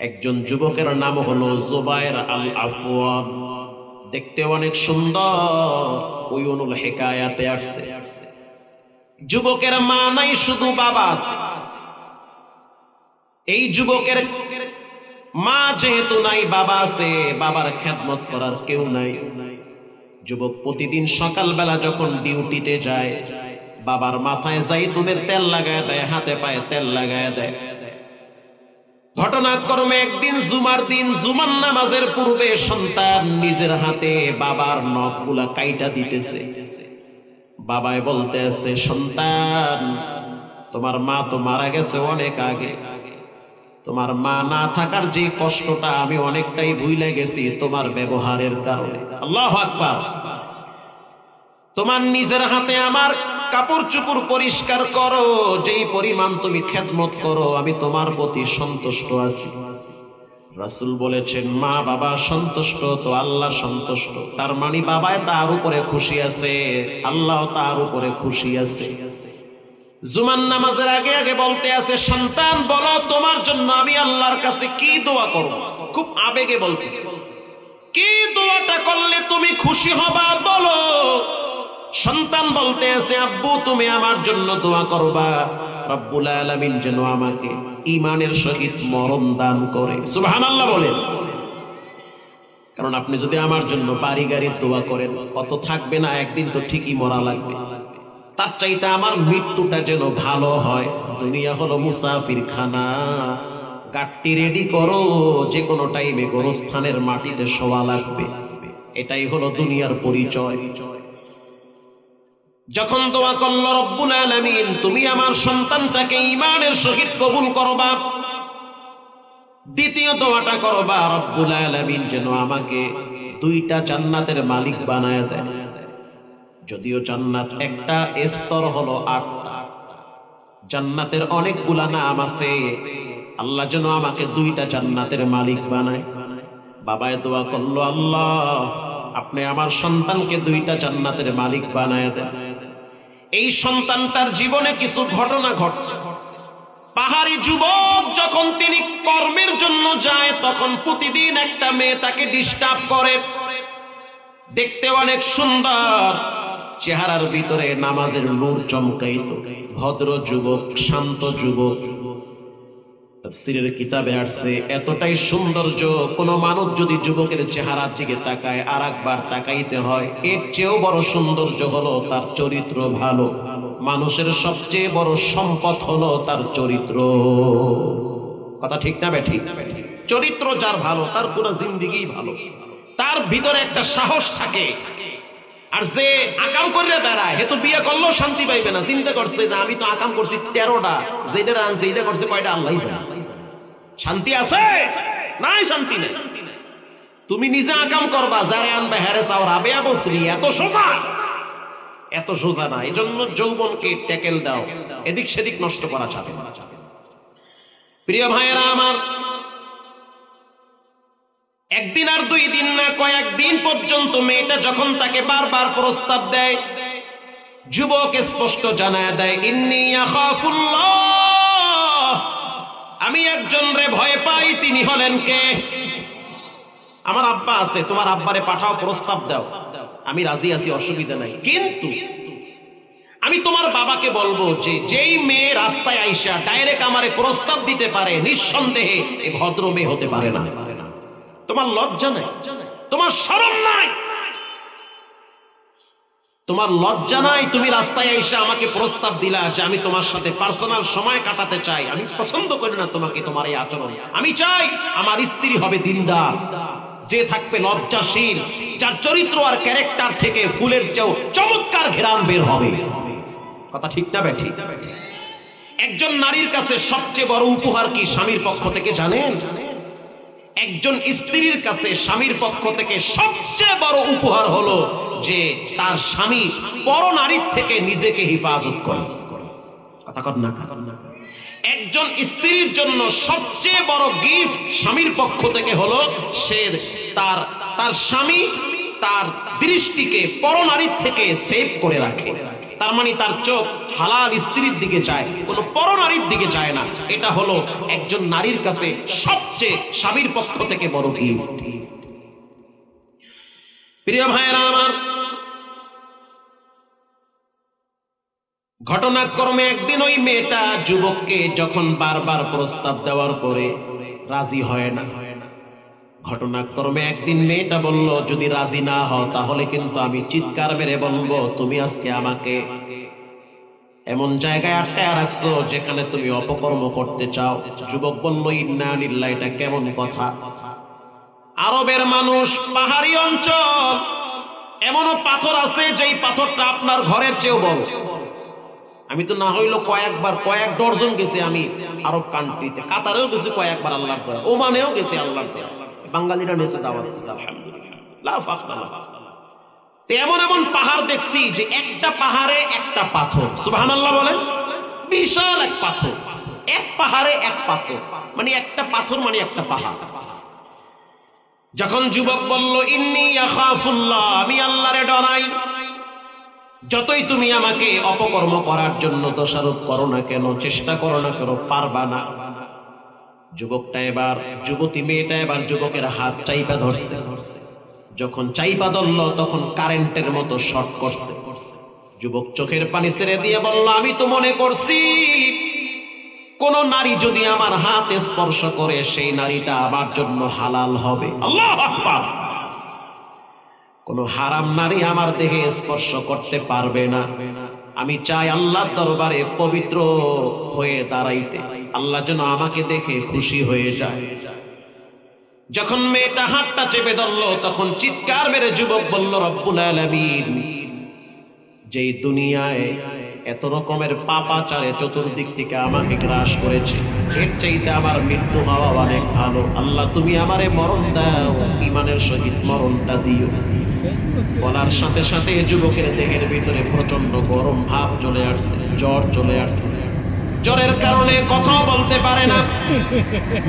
একজন যুবকের নাম হলো জুবায়ের আল আফওয়ান। দেখতে অনেক সুন্দর। উয়ুনুল হিকায়াতে আসছে যুবকের মা নাই, শুধু বাবা আছে। এই যুবকের মা যেহেতু নাই, বাবা আছে, বাবার খেদমত করার কেউ নাই। যুবক প্রতিদিন সকালবেলা যখন ডিউটিতে যায়, বাবার মাথায় জাইতুনের তেল লাগায় দেয়, হাতে পায়ে তেল লাগায় দেয়। ঘটনাক্রমে একদিন জুমার দিন, জুমার নামাজের পূর্বে সন্তান নিজের হাতে বাবার নখগুলা কাইটা দিতেছে। বাবাই বলতে আছে, সন্তান তোমার মা তো মারা গেছে অনেক আগে, তোমার মা না থাকার যে কষ্টটা আমি অনেকটাই ভুলে গেছি তোমার ব্যবহারের কারণে। আল্লাহু আকবার। তোমার নিজের হাতে আমার কাপড় চোপড় পরিষ্কার করো, যেই পরিমাণ তুমি খেদমত করো আমি তোমার প্রতি সন্তুষ্ট আছি। রাসূল বলেছেন, মা বাবা সন্তুষ্ট তো আল্লাহ সন্তুষ্ট। তার মানে বাবায় তার উপরে খুশি আছে, আল্লাহ তার উপরে খুশি আছে। জুমার নামাজের আগে আগে বলতে আছে, সন্তান বলো তোমার জন্য আমি আল্লাহর কাছে কি দোয়া করব। খুব আবেগে বলতেছে, কি দোয়াটা করলে তুমি খুশি হবা বলো। সন্তান বলতে আছে, আব্বু তুমি আমার জন্য দোয়া করবা রব্বুল আলামিন যেন আমাকে ঈমানের সহিত মরণ দান করে। সুবহানাল্লাহ বলেন। কারণ আপনি যদি আমার জন্য বাড়ি গাড়ির দোয়া করেন, কত থাকবে না, একদিন তো ঠিকই মরা লাগবে। তার চাইতে আমার মৃত্যুটা যেন ভালো হয়। দুনিয়া হলো মুসাফির খানা, গাট্টি রেডি করো, যে কোনো টাইমে গোরস্থানের মাটিতে শোয়া লাগবে। এটাই হলো দুনিয়ার পরিচয়। যখন দোয়া করলো রব্বুল আলামিন তুমি আমার সন্তানটাকে ঈমানের সহিত কবুল করবা, দ্বিতীয় দোয়াটা করবা রব্বুল আলামিন যেন আমাকে দুইটা জান্নাতের মালিক বানায় দেয়। যদিও জান্নাত একটা, স্তর হলো 8টা, জান্নাতের অনেকগুলা নাম আছে। আল্লাহ যেন আমাকে দুইটা জান্নাতের মালিক বানায়। বাবায় দোয়া করলো, আল্লাহ আপনি আমার সন্তানকে দুইটা জান্নাতের মালিক বানায় দেন। এই সন্তানটার জীবনে কিছু ঘটনা ঘটছে। পাহাড়ি যুবক যখন তিনি কর্মের জন্য যায়, তখন প্রতিদিন একটা মেয়ে তাকে ডিস্টার্ব করে। দেখতে অনেক সুন্দর, চেহারার ভিতরে নামাজের নূর চমকাইত। ভদ্র যুবক, শান্ত যুবক। তাফসীরের কিতাবে আসছে, এতটাই সৌন্দর্য, কোন মানুষ যদি যুবকের চেহারার দিকে তাকায় আর একবার তাকাইতে হয়। এর চেয়েও বড় সৌন্দর্য হলো তার চরিত্র ভালো। মানুষের সবচেয়ে বড় সম্পদ হলো তার চরিত্র। কথা ঠিক না বেঠিক? চরিত্র যার ভালো, তার পুরো জিন্দেগি ভালো। তার ভিতরে একটা সাহস থাকে। আর যে আকাম করে বেড়ায়, হে তো বিয়ে করলেও শান্তি পাইবে না। চিন্তা করছে যে আমি তো আকাম করছি 13টা, যেটা আনছে এইটা করছে কয়টা আল্লাহই জানে। শান্তি আছে? নাই, শান্তি নেই। তুমি নিজে আকাম করবা, যারে আনবে হ্যারে চাও। রাবেয়া বসরি এত সোজা, এত সোজা না। এই জন্য যৌবনকে ট্যাকেল দাও, এদিক সেদিক নষ্ট করা যাবে না। প্রিয় ভাইয়েরা আমার, একদিন আর 2 দিন না, কয়েকদিন পর্যন্ত মেয়েটা যখন তাকে বারবার প্রস্তাব দেয়, যুবক স্পষ্ট জানায় দেয়, ইন্নী আখাফুল্লাহ, আমি একজন রে ভয় পাই। তিনি হলেন কে? আমার আব্বা আছে, তোমার আব্বারে পাঠাও, প্রস্তাব দাও, আমি রাজি আছি, অসুবিধা নাই। কিন্তু আমি তোমার বাবাকে বলবো যে যেই মেয়ে রাস্তায় আইসা ডাইরেক্ট আমারে প্রস্তাব দিতে পারে, নিঃসন্দেহে এই ভদ্র মেয়ে হতে পারে না। তোমার লজ্জা নাই? তোমার শরম নাই? তোমার লজ্জা নাই? তুমি রাস্তায় এসে আমাকে প্রস্তাব দিলা যে আমি তোমার সাথে পার্সোনাল সময় কাটাতে চাই। আমি পছন্দ করি না তোমাকে, তোমার এই আচরণ। আমি চাই আমার স্ত্রী হবে দিনদার, যে থাকবে লজ্জাশীল, যার চরিত্র আর ক্যারেক্টার থেকে ফুলের চেয়েও চমৎকার ঘেরান বের হবে। কথা ঠিক না বেঠিক? একজন নারীর কাছে সবচেয়ে বড় উপহার কি স্বামীর পক্ষ থেকে জানেন? একজন স্ত্রীর কাছে স্বামীর পক্ষ থেকে সবচেয়ে বড় উপহার হলো যে তার স্বামী পরনারীর থেকে নিজেকে হেফাজত করে। কথা কর না? একজন স্ত্রীর জন্য সবচেয়ে বড় গিফট স্বামীর পক্ষ থেকে হলো সে তার স্বামী তার দৃষ্টিকে পরনারীর থেকে সেভ করে রাখে। তার মানে তার চোখ হালাল স্ত্রীর দিকে চায়, কোনো পরনারীর দিকে চায় না। এটা হলো একজন নারীর কাছে সবচেয়ে স্বামীর পক্ষ থেকে বড় গিফট। প্রিয় ভাইয়েরা আমার, ঘটনাক্রমে একদিন ওই মেয়েটা যুবককে যখন বারবার প্রস্তাব দেওয়ার পরে রাজি হয় না, ঘটনাক্রমে একদিন মেয়েটা বলল, যদি রাজি না হও তাহলে কিন্তু আমি চিৎকার মেরে বলবো তুমি আজকে আমাকে এমন জায়গায় আটকায় রাখছো যেখানে তুমি অপকর্ম করতে চাও। যুবক বলল, ইন্না লিল্লাহি, এটা কেমন কথা? আরবের মানুষ, পাহাড়ি অঞ্চল, এমনও পাথর আছে যেই পাথরটা আপনার ঘরের চেয়েও বড়। আমি তো না হইলো কয়েক ডজন গেছি আমি আরব কান্ট্রিতে, কাতারেও গেছি কয়েকবার, আল্লাহ ওমানেও গেছি, আল্লাহ বাঙালিরা নেছে দাওয়াত, আলহামদুলিল্লাহ। এমন এমন পাহাড় দেখছি যে একটা পাহাড়ে একটা পাথর, সুবহানাল্লাহ বলেন, বিশাল এক পাথর, এক পাহাড়ে এক পাথর, মানে একটা পাথর মানে একটা পাহাড়। যখন যুবক বলল, ইন্নী আখাফুল্লাহ, আমি আল্লাহরে ডরাই, যতই তুমি আমাকে অপকর্ম করার জন্য দোষারোপ করো না কেন, চেষ্টা করো না কেন, পারবা না। যুবকটা এবার, যুবতী মেয়েটা এবার যুবকের হাত চাইপা ধরছে। যখন চাইপা ধরল তখন কারেন্টের মতো শর্ট করছে। যুবক চোখের পানি ছেড়ে দিয়ে বলল, আমি তো মনে করছি কোন নারী যদি আমার হাত স্পর্শ করে সেই নারীটা আমার জন্য হালাল হবে। আল্লাহু আকবার। কোন হারাম নারী আমার দেহে স্পর্শ করতে পারবে না। আমি চাই আল্লাহর দরবারে পবিত্র হয়ে দাঁড়াইতে, আল্লাহ যেন আমাকে দেখে খুশি হয়ে যায়। যখন মেয়েটা হাতটা চেপে ধরল তখন চিৎকার মেরে যুবক বলল, রব্বুল আলামিন, যেই দুনিয়ায় এত রকমের পাপাচারে চতুর্দিক থেকে আমাকে গ্রাস করেছে, এর চাইতে আমার মৃত্যু হওয়া অনেক ভালো। আল্লাহ তুমি আমারে মরণ দাও, ঈমানের সহিত মরণটা দিও। বলার সাথে সাথে যুবকের দেহের ভিতরে প্রচন্ড গরম ভাব চলে আসছে, জ্বর চলে আসছে। জ্বরের কারণে কথাও বলতে পারে না।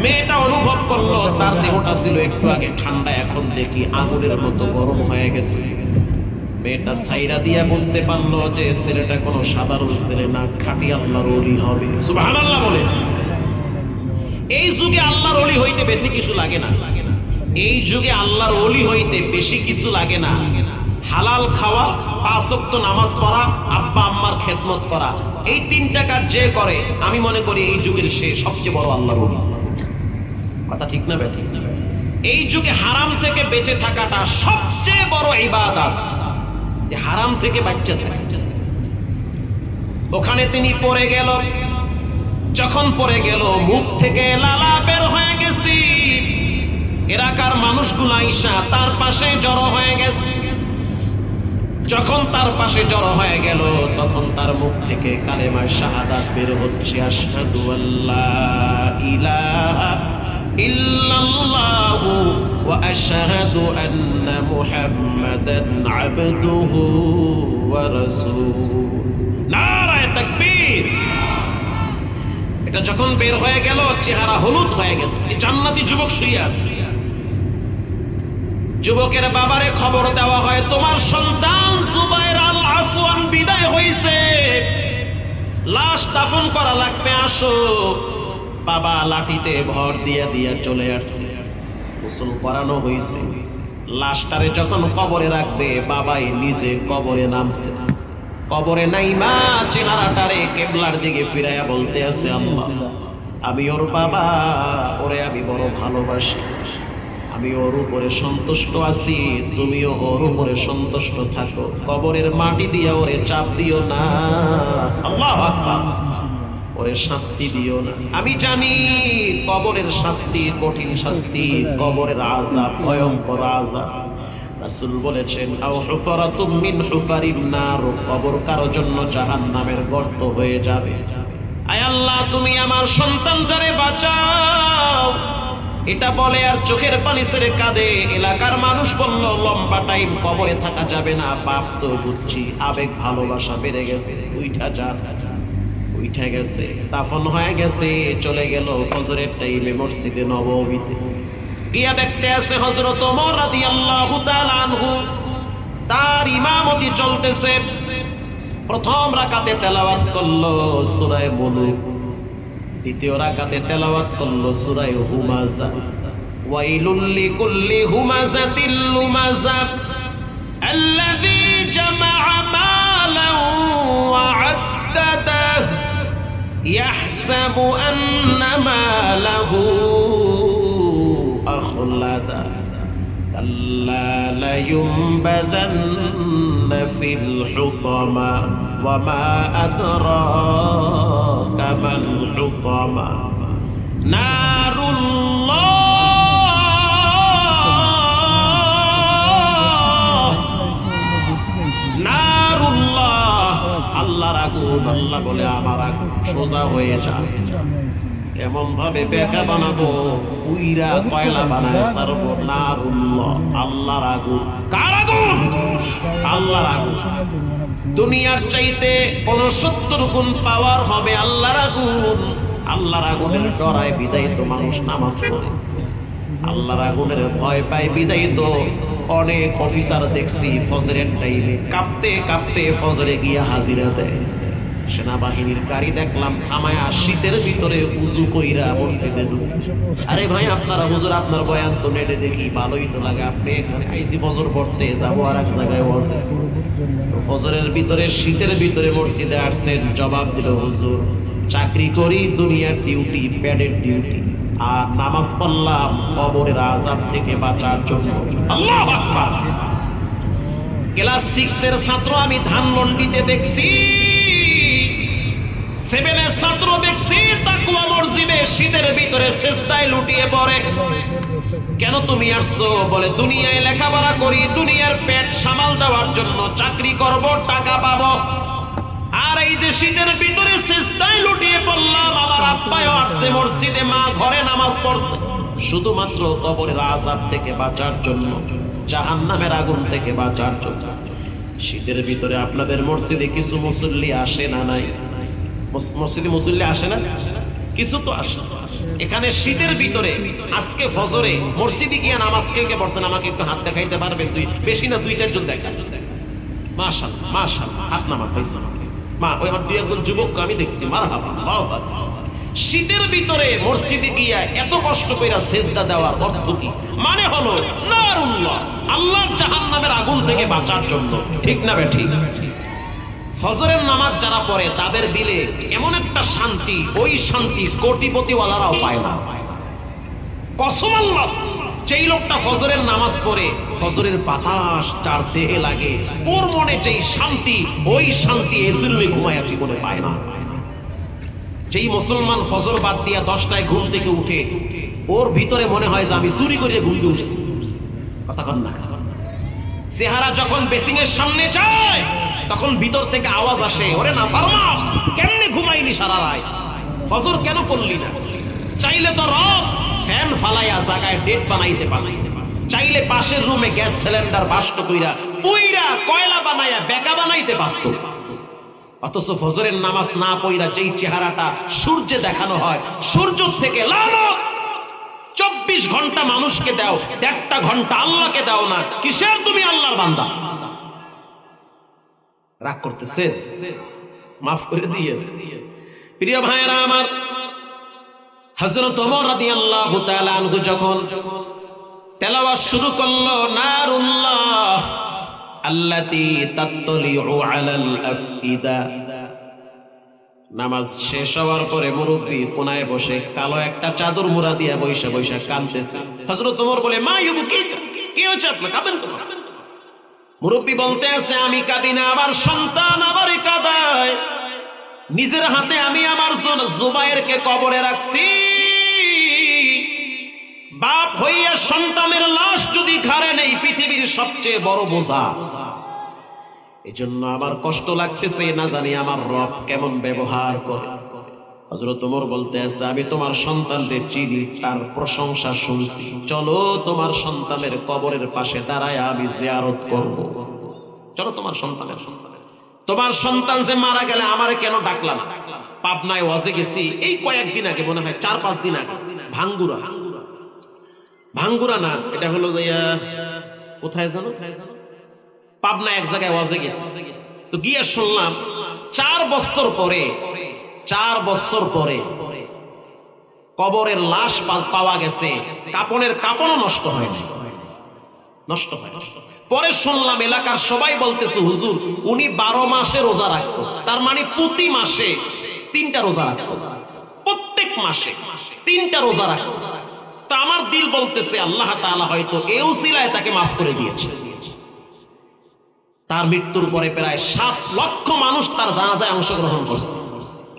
মেয়েটা অনুভব করলো তার দেহটা ছিল একটু আগে ঠান্ডা, এখন দেখি আগুনের মতো গরম হয়ে গেছে। মেয়েটা সাইরা দিয়া বুঝতে পারলো যে ছেলেটা কোনো সাধারণ ছেলে না, খাঁটি আল্লাহর ওলি হবে। সুবহানাল্লাহ বলে। এই যুগে আল্লাহর ওলি হইতে বেশি কিছু লাগে না। এই যুগে আল্লাহর ওলি হইতে বেশি কিছু লাগে না। হালাল খাওয়া, 5 ওয়াক্ত নামাজ পড়া, আব্বা আম্মার খেদমত করা, এই 3টা কাজ যে করে আমি মনে করি এই যুগের সে সবচেয়ে বড় আল্লাহর ওলি। কথা ঠিক না বেঠিক? এই যুগে হারাম থেকে বেঁচে থাকাটা সবচেয়ে বড় ইবাদত, যে হারাম থেকে বাঁচতে থাকে। ওখানে তিনি পড়ে গেল, যখন পড়ে গেল মুখ থেকে লালা বের হয়ে গেছি। এলাকার মানুষগুলো আইসা তার পাশে জড়ো হয়ে গেছে। যখন তার পাশে জড়ো হয়ে গেল তখন তার মুখ থেকে কালেমা শাহাদাত বের হচ্ছে, আশহাদু আল্লা ইলাহা ইল্লাল্লাহু ওয়া আশহাদু আন্না মুহাম্মাদান আবদুহু ওয়া রাসূলুহু। নারায়ে তাকবীর। এটা যখন বের হয়ে গেল চেহারা হলুদ হয়ে গেছে। এই জান্নাতি যুবক শুয়ে আছে। যুবকের বাবারে খবর দেওয়া হয়, তোমার সন্তান জুবাইর আল আফওয়ান বিদায় হইছে, লাশ দাফন করা লাগবে, আসো। বাবা লাঠিতে ভর দিয়া চলে আসছে। গোসল করানো হয়েছে। লাশটারে যখন কবরে রাখবে বাবাই নিজে কবরে নামছে। কবরে নাইমা চেহারাটারে কেবলার দিকে ফিরাইয়া বলতে আছে, আল্লাহ আমি ওর বাবা, ওরে আমি বড় ভালোবাসি, আমি ওর উপরে সন্তুষ্ট আছি, তুমিও ওর উপরে সন্তুষ্ট থাকো, কবরের মাটি দিয়া ওরে চাপ দিও না, আল্লাহু আকবার, ওরে শাস্তি দিও না। আমি জানি কবরের শাস্তি কঠিন শাস্তি, কবরের আযাব ভয়ঙ্কর আযাব। রাসূল বলেছেন, আও হুফরাতুম মিন হুফারিন নার, কবর কারো জন্য জাহান্নামের গর্ত হয়ে যাবে। আয় আল্লাহ তুমি আমার সন্তানটারে বাঁচাও। এটা বলে আর চোখের পানি ছেড়ে কাঁদে। এলাকার মানুষ বলল, লম্বা টাইম কবরে থাকা যাবে না, বাপ তো বুঝছি, আবেগ ভালোবাসা বেড়ে গেছে, উঠে গেছে, দাফন হয়ে গেছে, চলে গেল ফজরের টাইমে মসজিদে নববীতে গিয়া দেখতে আছে হযরত ওমর রাদিয়াল্লাহু তাআলা আনহু, তার ইমামতি চলতেছে। প্রথম রাকাতে তেলাওয়াত করলো সূরা মুলুক, দ্বিতীয় রাকাতে তেলাওয়াত করলো সূরা হুমাযা। ওয়াইলুল লিকুল্লি হুমাযাতিল লুমাযা আল্লাযী জামাআ মালান ওয়া আদ্দাদাহু ইয়াহসাবু আন্না মালাহু আখলাদা কাল্লা লায়ুনবাযান্না ফিল হুতামা ওয়া মা আদরাকা মাল হুতামা নারুল্লাহ, আল্লাহর আগুন। আল্লাহ বলে আমার আগুন সোজা হয়ে যায়, এমন ভাবে বেকা বানাবো উইরা কয়লা বানায় সারবো। নারুল্লাহ, আল্লাহর আগুন। কার আগুন? আল্লাহর আগুন। দুনিয়ার চাইতে 69 গুণ পাওয়ার হবে আল্লাহর আগুন। আল্লাহর আগুনের ডরায় বিদায় তো মানুষ নামাজ পড়ে, আল্লাহর আগুনের ভয় পায় বিদায় তো অনেক অফিসার দেখছি ফজরের টাইমে কাঁপতে কাঁপতে ফজরে গিয়া হাজিরা দেয়। সেনাবাহিনীর গাড়ি দেখলাম থামায় শীতের ভিতরে উজু কইরা মসজিদে ঢুকছে। আরে ভাই আপনারা হুজুর আপনার বয়ান তো নেটে দেখি ভালোই তো লাগে, আপনি এখানে আইসি ফজর পড়তে যাবো আর এক জায়গায় বসে ফজরের ভিতরে শীতের ভিতরে মসজিদে আসছেন। জবাব দিল হুজুর চাকরি করি, দুনিয়ার ডিউটি প্যাডের ডিউটি, আর নামাজ পড়লাম কবরের আযাব থেকে বাঁচার জন্য। আল্লাহু আকবার। ক্লাস 6 এর ছাত্র আমি ধানমন্ডিতে দেখছি, 7 এর ছাত্র দেখছি তাকওয়া মসজিদে শীতের ভিতরে সিজদায় লুটিয়ে পড়ে। কেন তুমি আসছো? বলে দুনিয়ায় লেখাপড়া করি, দুনিয়ার পেট সামাল দেওয়ার জন্য, চাকরি করব, টাকা পাবো, আর এই যে শীতের ভিতরে সিজদায় লুটিয়ে পড়লাম। আমার আব্বাও আসছে মসজিদে, মা ঘরে নামাজ পড়ছে, শুধুমাত্র কবরের আযাব থেকে বাঁচার জন্য, জাহান্নামের আগুন থেকে বাঁচার জন্য। শীতের ভিতরে আপনাদের মসজিদে কিছু মুসল্লি আসে না? নাই? মসজিদে মুসল্লি আসে না? কিছু তো আসে। এখানে শীতের ভিতরে আজকে ফজরে মসজিদে গিয়ে নামাজ কে কে পড়ছেন আমাকে একটু হাত দেখাইতে পারবেন? বেশি না 2-4 জন দেখা। মাশাআল্লাহ মাশাআল্লাহ, হাত নামা পাইছে মা। ওই আমার 2-1 জন যুবক আমি দেখছি। মারহাবা, আল্লাহু আকবার। শীতের ভিতরে মসজিদে গিয়া এত কষ্ট কইরা সিজদা দেওয়ার অর্থ কি? মানে হলো নারুল্লাহ, আল্লাহর জাহান্নামের আগুন থেকে বাঁচার জন্য। ঠিক না বেঠিক? ফজরের নামাজ যারা পড়ে তাদের দিলে এমন একটা শান্তি, ওই শান্তি কোটিপতিওয়ালারাও পায় না। কসম আল্লাহ, যেই লোকটা ফজরের নামাজ পড়ে ফজরের বাতাস যার দেহে লাগে, ওর মনে যেই শান্তি, ওই শান্তি এসিরুমে ঘুমায়া জীবনে পায় না। যেই মুসলমান ফজর বাদ দিয়া 10টায় ঘুম থেকে উঠে, ওর ভিতরে মনে হয় যে আমি চুরি করে ঘুম দিয়ে উঠছি। কথা কন না? চেহারা যখন বেসিং এর সামনে যায় তখন ভিতর থেকে আওয়াজ আসে, ওরে না ফারমান, কেমনে ঘুমাইনি সারা রাত? ফজর কেন পড়লি না? চাইলে তো রব ফ্যান ফালাইয়া জায়গায় ডেট বানাইতে পারে, চাইলে পাশের রুমে গ্যাস সিলিন্ডার বাস্ট কইরা পুইরা কয়লা বানাইয়া বেকা বানাইতে পারত। অথচ ফজরের নামাজ না পড়া যেই চেহারাটা সূর্যে দেখানো হয়, সূর্য থেকে লানত। 24 ঘন্টা মানুষকে দাও, 1.5 ঘন্টা আল্লাহকে দাও না, কিসের তুমি আল্লাহর বান্দা? রাগ করতেছেন? মাফ করে দিয়ে। প্রিয় ভাইরা আমার, হযরত ওমর রাদিয়াল্লাহু তাআলা আনহু যখন তেলাওয়াত শুরু করলো, নারুল্লাহ আল্লাতী তাত্তালিউ আলাল আফইদা, নামাজ শেষ হওয়ার পরে মুরব্বি কোনায় বসে কালো একটা চাদর মুড়া দিয়া বৈশা বৈশা কাঁদতেছে। হযরত ওমর বলে, মা ইউবকি, কি হচ্ছে আপনার? কাঁদেন কেন? মুরব্বি বলতে আছে, আমি কাঁদি না, আমার সন্তান আমারই কাঁদায়। নিজের হাতে আমি আমার জুবায়েরকে কবরে রাখছি। বাপ হইয়া সন্তানের লাশ যদি ঘাড়ে নেই, পৃথিবীর সবচেয়ে বড় বোঝা। এজন্য আমার কষ্ট লাগতেছে, না জানি আমার রব কেমন ব্যবহার করে। হযরত ওমর বলতে আছে, আমি তোমার সন্তানদের চিনি, তার প্রশংসা শুনছি, চলো তোমার সন্তানের কবরের পাশে দাঁড়ায় আমি জিয়ারত করব। চলো তোমার সন্তানের তোমার সন্তান যে মারা গেলে আমারে কেন ডাকলা না? পাবনায় ওয়াজে গেছি এই কয়েকদিন আগে, মনে হয় 4-5 দিন আগে, ভাঙ্গুরা না, এটা হলো কোথায় জানো, পাবনা এক জায়গায় ওয়াজে গেছি। তো গিয়ে শুনলাম 4 বছর পরে 4 বছর পরে কবরের লাশ পাওয়া গেছে, কাপনের কাপড়ও নষ্ট হয়নি, নষ্ট হয়। পরে শুনলাম এলাকার সবাই বলতেছে হুজুর উনি 12 মাসে রোজা রাখতো, তার মানে প্রতি মাসে 3টা রোজা রাখতো, প্রত্যেক মাসে 3টা রোজা রাখতো। তা আমার দিল বলতেছে আল্লাহ তাআলা হয়তো এই উসিলায় তাকে মাফ করে দিয়েছে। তার মৃত্যুর পরে প্রায় 7 লক্ষ মানুষ তার জানাজায় অংশগ্রহণ করছে।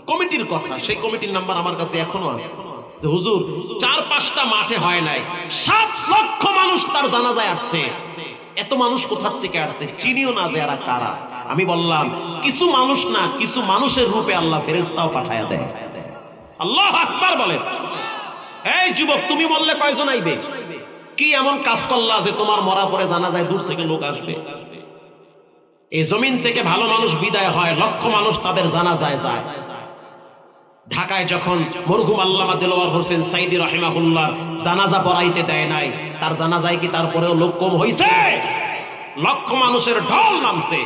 কমিটির কথা, সেই কমিটির নাম্বার আমার কাছে এখনো আছে। হুজুর 4-5টা মাঠে হয় নাই, 7 লক্ষ মানুষ তার জানাজায় আসছে। এত মানুষ কোথা থেকে আসছে, চিনিও না যে এরা কারা। আমি বললাম কিছু মানুষ না, কিছু মানুষের রূপে আল্লাহ ফেরেশতাও পাঠায়া দেয়। আল্লাহু আকবার বলেন। এই যুবক, তুমি বললে কয়জন আইবে? কি এমন কাজ করলা যে তোমার মরা পরে জানাজায় দূর থেকে লোক আসবে? এই জমিন থেকে ভালো মানুষ বিদায় হয়, লক্ষ মানুষ তাদের জানাজায় যায়। ঢাকায় যখন মরহুম আল্লামা দেলোয়ার হোসেন সাইদি রাহিমাহুল্লাহ জানাজা পড়াইতে দেয় নাই, তার জানাজায় কি তারপরেও লোক কম হইছে? লক্ষ মানুষের ঢল নামছে।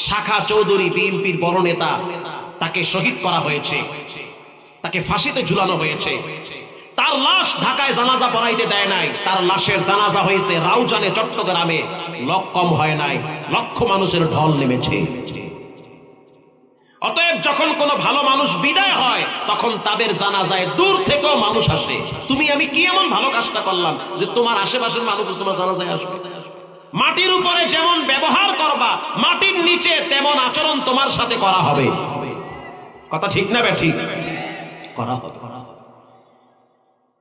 শাখা চৌধুরী বিএনপির বড় নেতা, তাকে শহীদ করা হয়েছে, তাকে ফাঁসিতে ঝুলানো হয়েছে। তার লাশ ঢাকায় জানাজা পড়াইতে দেয় নাই, তার লাশের জানাজা হয়েছে রাউজানে চট্টগ্রামে, লোক কম হয় নাই, লক্ষ মানুষের ঢল নেমেছে। অতএব যখন কোনো ভালো মানুষ বিদায় হয় তখন তাদের জানাজায় দূর থেকেও মানুষ আসে। তুমি আমি কি এমন ভালো কাজটা করলাম যে তোমার আশেপাশের মানুষ তোমার জানাজায় আসবে? মাটির উপরে যেমন ব্যবহার করবা, মাটির নিচে তেমন আচরণ তোমার সাথে করা হবে। কথা ঠিক না ব্যাঠিক? করা হবে।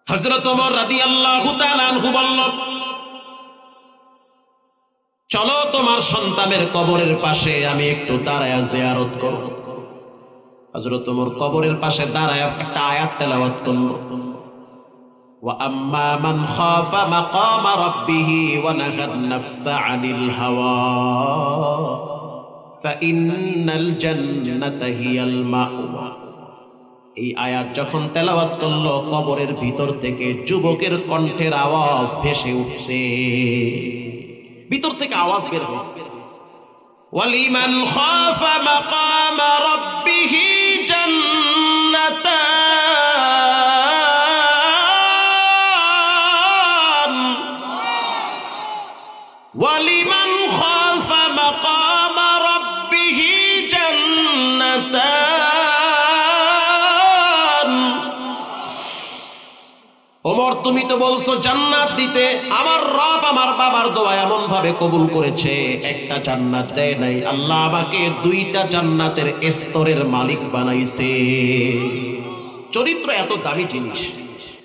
হযরত ওমর রাদিয়াল্লাহু তাআলা আনহু বলল, চলো তোমার সন্তানের কবরের পাশে আমি একটু দাঁড়ায়া জিয়ারত করব। হযরত ওমর কবরের পাশে দাঁড়ায়া একটা আয়াত তেলাওয়াত করল, ওয়া আম্মা মান খাফা মাকামা রাব্বিহি ওয়া নাহান নাফসা আনিল হাওয়া ফাইন্নাল জান্নাতা হিয়াল মাওয়া। এই আয়াত যখন তেলাওয়াত করল, কবরের ভিতর থেকে যুবকের কণ্ঠের আওয়াজ ভেসে উঠছে, ভিতর থেকে আওয়াজ বের হচ্ছে, ওয়ালিমান খাফা মাকামা রাব্বিহি জান্নাতান ওয়ালিমান খাফা মাকামা রাব্বিহি জান্নাতান। ওমর তুমি তো বলছো জান্নাত দিতে, আমার রব আমার বাবার দোয়া এমন ভাবে কবুল করেছে, একটা জান্নাত দেয় নাই, আল্লাহ আমাকে 2টা জান্নাতের স্তরের মালিক বানাইছে। চরিত্র এত দামি জিনিস।